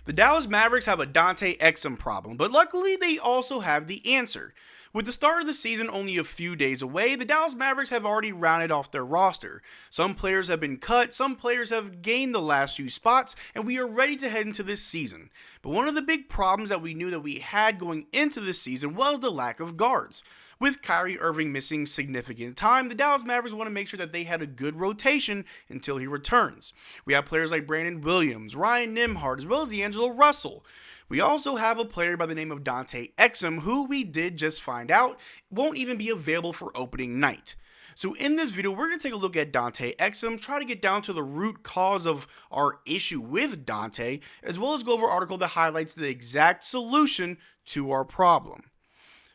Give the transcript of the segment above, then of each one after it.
The Dallas Mavericks have a Dante Exum problem, but luckily they also have the answer. With the start of the season only a few days away, the Dallas Mavericks have already rounded off their roster. Some players have been cut, some players have gained the last few spots, and we are ready to head into this season. But one of the big problems that we knew that we had going into this season was the lack of guards. With Kyrie Irving missing significant time, the Dallas Mavericks want to make sure that they had a good rotation until he returns. We have players like Brandon Williams, Ryan Nembhard, as well as D'Angelo Russell. We also have a player by the name of Dante Exum, who we did just find out won't even be available for opening night. So in this video, we're going to take a look at Dante Exum, try to get down to the root cause of our issue with Dante, as well as go over an article that highlights the exact solution to our problem.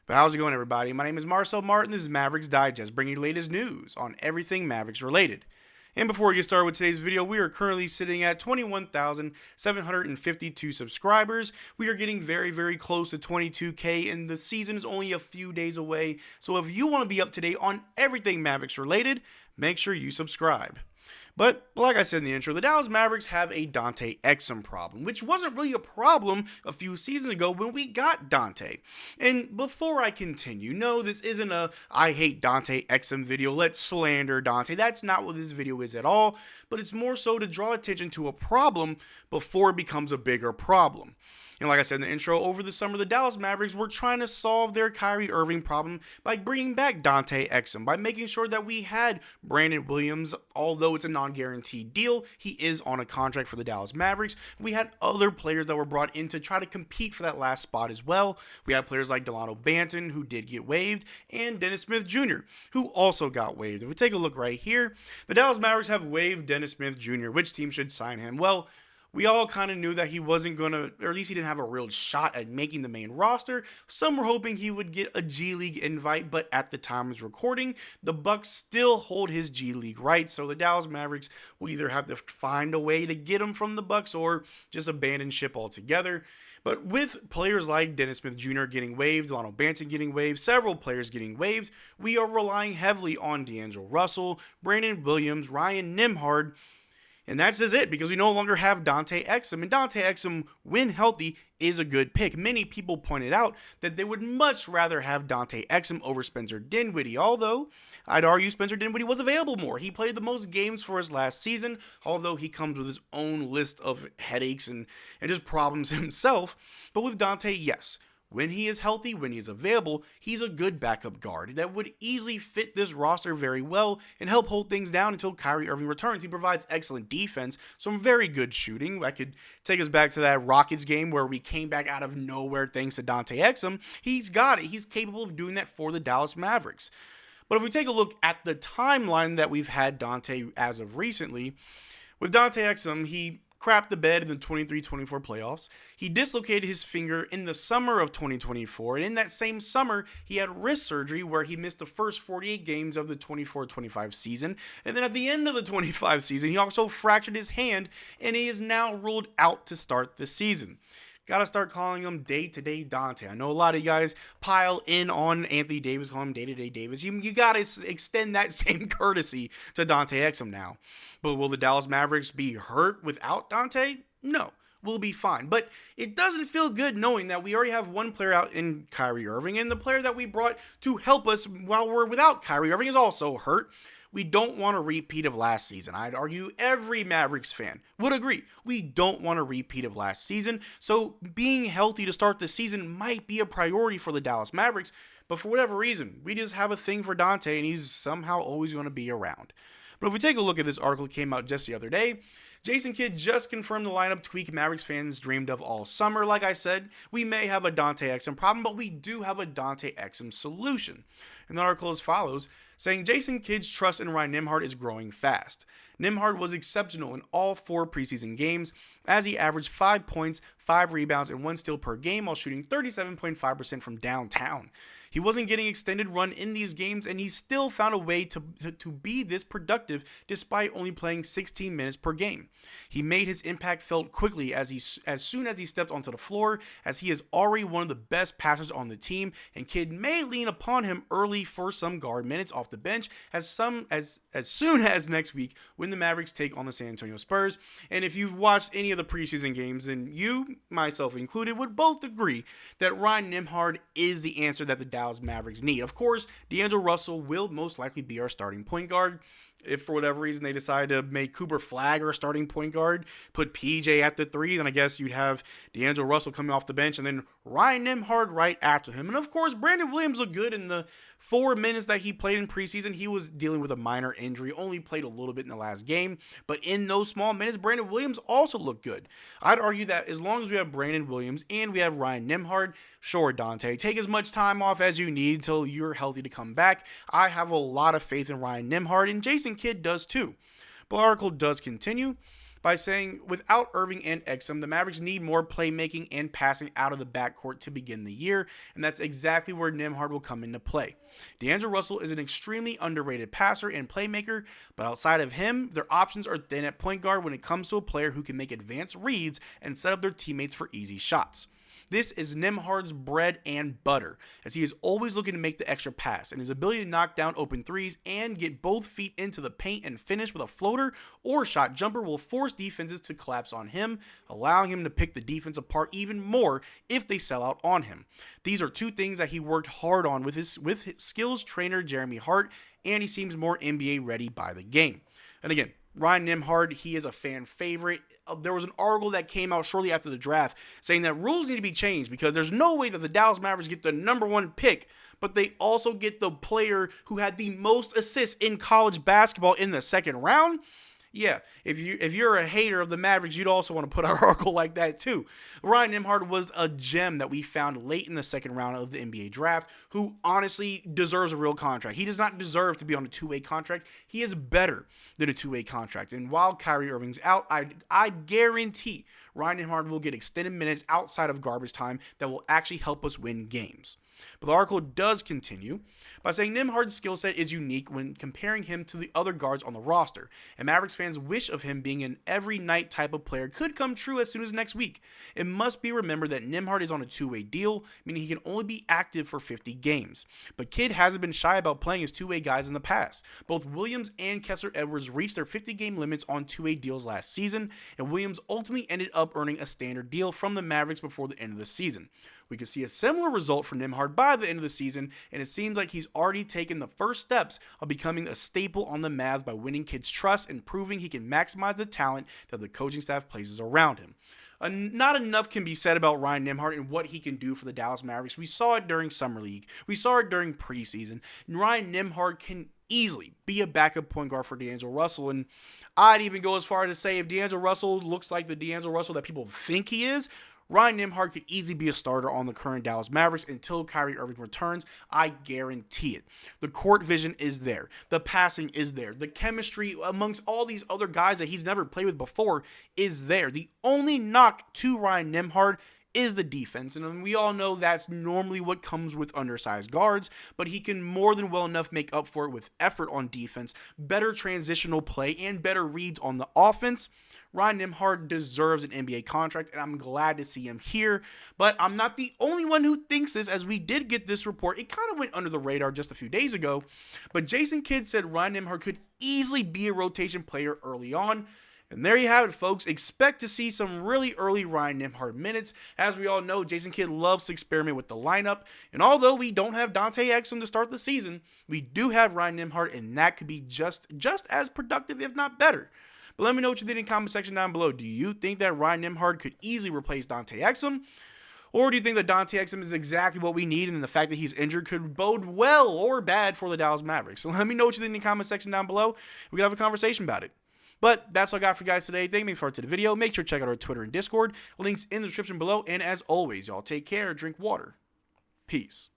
But how's it going, everybody? My name is Marcel Martin. This is Mavs Digest, bringing you the latest news on everything Mavericks related. And before we get started with today's video, we are currently sitting at 21,752 subscribers. We are getting very, very close to 22K, and the season is only a few days away. So if you want to be up to date on everything Mavericks related, make sure you subscribe. But like I said in the intro, the Dallas Mavericks have a Dante Exum problem, which wasn't really a problem a few seasons ago when we got Dante. And before I continue, no, this isn't a I hate Dante Exum video, let's slander Dante. That's not what this video is at all, but it's more so to draw attention to a problem before it becomes a bigger problem. And like I said in the intro, over the summer, the Dallas Mavericks were trying to solve their Kyrie Irving problem by bringing back Dante Exum, by making sure that we had Brandon Williams, although it's a non-guaranteed deal, he is on a contract for the Dallas Mavericks. We had other players that were brought in to try to compete for that last spot as well. We had players like Delano Banton, who did get waived, and Dennis Smith Jr., who also got waived. If we take a look right here, the Dallas Mavericks have waived Dennis Smith Jr. Which team should sign him? Well, we all kind of knew that he wasn't going to, or at least he didn't have a real shot at making the main roster. Some were hoping he would get a G League invite, but at the time of recording, the Bucks still hold his G League rights, so the Dallas Mavericks will either have to find a way to get him from the Bucks or just abandon ship altogether. But with players like Dennis Smith Jr. getting waived, Delano Banton getting waived, several players getting waived, we are relying heavily on D'Angelo Russell, Brandon Williams, Ryan Nembhard. And that's just it, because we no longer have Dante Exum. And Dante Exum, when healthy, is a good pick. Many people pointed out that they would much rather have Dante Exum over Spencer Dinwiddie, although I'd argue Spencer Dinwiddie was available more. He played the most games for us last season, although he comes with his own list of headaches and just problems himself. But with Dante, yes. When he is healthy, when he is available, he's a good backup guard that would easily fit this roster very well and help hold things down until Kyrie Irving returns. He provides excellent defense, some very good shooting. I could take us back to that Rockets game where we came back out of nowhere thanks to Dante Exum. He's got it. He's capable of doing that for the Dallas Mavericks. But if we take a look at the timeline that we've had Dante as of recently, with Dante Exum, he crapped the bed in the 23-24 playoffs. He dislocated his finger in the summer of 2024, and in that same summer, he had wrist surgery where he missed the first 48 games of the 24-25 season, and then at the end of the 25 season, he also fractured his hand, and he is now ruled out to start the season. Gotta start calling him day-to-day Dante. I know a lot of you guys pile in on Anthony Davis, call him day-to-day Davis. You gotta extend that same courtesy to Dante Exum now. But will the Dallas Mavericks be hurt without Dante? No. We'll be fine. But it doesn't feel good knowing that we already have one player out in Kyrie Irving, and the player that we brought to help us while we're without Kyrie Irving is also hurt. We don't want a repeat of last season. I'd argue every Mavericks fan would agree. We don't want a repeat of last season. So being healthy to start the season might be a priority for the Dallas Mavericks. But for whatever reason, we just have a thing for Dante, and he's somehow always going to be around. But if we take a look at this article that came out just the other day, Jason Kidd just confirmed the lineup tweak Mavericks fans dreamed of all summer. Like I said, we may have a Dante Exum problem, but we do have a Dante Exum solution. And the article as follows, saying Jason Kidd's trust in Ryan Nembhard is growing fast. Nembhard was exceptional in all 4 preseason games, as he averaged 5 points, 5 rebounds, and 1 steal per game while shooting 37.5% from downtown. He wasn't getting extended run in these games, and he still found a way to be this productive despite only playing 16 minutes per game. He made his impact felt quickly as soon as he stepped onto the floor, as he is already one of the best passers on the team, and Kidd may lean upon him early for some guard minutes off the bench as soon as next week when the Mavericks take on the San Antonio Spurs. And if you've watched any of the preseason games, then you, myself included, would both agree that Ryan Nembhard is the answer that the Dallas Mavericks need. Of course, D'Angelo Russell will most likely be our starting point guard. If for whatever reason they decide to make Cooper Flagg our starting point guard, put PJ at the 3, then I guess you'd have D'Angelo Russell coming off the bench and then Ryan Nembhard right after him. And of course, Brandon Williams looked good in the 4 minutes that he played in preseason. He was dealing with a minor injury, only played a little bit in the last game. But in those small minutes, Brandon Williams also looked good. I'd argue that as long as we have Brandon Williams and we have Ryan Nembhard, sure, Dante, take as much time off as you need until you're healthy to come back. I have a lot of faith in Ryan Nembhard, and Jason Kidd does too. But the article does continue by saying, without Irving and Exum, the Mavericks need more playmaking and passing out of the backcourt to begin the year, and that's exactly where Nembhard will come into play. D'Angelo Russell is an extremely underrated passer and playmaker, but outside of him, their options are thin at point guard when it comes to a player who can make advanced reads and set up their teammates for easy shots. This is Nembhard's bread and butter, as he is always looking to make the extra pass, and his ability to knock down open threes and get both feet into the paint and finish with a floater or shot jumper will force defenses to collapse on him, allowing him to pick the defense apart even more if they sell out on him. These are two things that he worked hard on with his skills trainer Jeremy Hart, and he seems more NBA ready by the game. And again, Ryan Nembhard, he is a fan favorite. There was an article that came out shortly after the draft saying that rules need to be changed because there's no way that the Dallas Mavericks get the number 1 pick, but they also get the player who had the most assists in college basketball in the second round. Yeah, if you're a hater of the Mavericks, you'd also want to put out an article like that too. Ryan Nembhard was a gem that we found late in the second round of the NBA draft, who honestly deserves a real contract. He does not deserve to be on a two-way contract. He is better than a two-way contract. And while Kyrie Irving's out, I guarantee Ryan Nembhard will get extended minutes outside of garbage time that will actually help us win games. But the article does continue by saying Nembhard's skill set is unique when comparing him to the other guards on the roster, and Mavericks fans' wish of him being an every-night type of player could come true as soon as next week. It must be remembered that Nembhard is on a two-way deal, meaning he can only be active for 50 games. But Kidd hasn't been shy about playing his two-way guys in the past. Both Williams and Kessler Edwards reached their 50-game limits on two-way deals last season, and Williams ultimately ended up earning a standard deal from the Mavericks before the end of the season. We could see a similar result for Nembhard by the end of the season, and it seems like he's already taken the first steps of becoming a staple on the Mavs by winning Kidd's trust and proving he can maximize the talent that the coaching staff places around him. Not enough can be said about Ryan Nembhard and what he can do for the Dallas Mavericks. We saw it during Summer League. We saw it during preseason. Ryan Nembhard can easily be a backup point guard for D'Angelo Russell, and I'd even go as far as to say if D'Angelo Russell looks like the D'Angelo Russell that people think he is, Ryan Nembhard could easily be a starter on the current Dallas Mavericks until Kyrie Irving returns. I guarantee it. The court vision is there. The passing is there. The chemistry amongst all these other guys that he's never played with before is there. The only knock to Ryan Nembhard is the defense, and we all know that's normally what comes with undersized guards, but he can more than well enough make up for it with effort on defense, better transitional play, and better reads on the offense. Ryan Nembhard deserves an NBA contract, and I'm glad to see him here, but I'm not the only one who thinks this, as we did get this report. It kind of went under the radar just a few days ago, but Jason Kidd said Ryan Nembhard could easily be a rotation player early on. And there you have it, folks. Expect to see some really early Ryan Nembhard minutes. As we all know, Jason Kidd loves to experiment with the lineup. And although we don't have Dante Exum to start the season, we do have Ryan Nembhard, and that could be just as productive, if not better. But let me know what you think in the comment section down below. Do you think that Ryan Nembhard could easily replace Dante Exum? Or do you think that Dante Exum is exactly what we need, and the fact that he's injured could bode well or bad for the Dallas Mavericks? So let me know what you think in the comment section down below. We can have a conversation about it. But that's all I got for you guys today. Thank you for watching the video. Make sure to check out our Twitter and Discord. Links in the description below. And as always, y'all take care, drink water. Peace.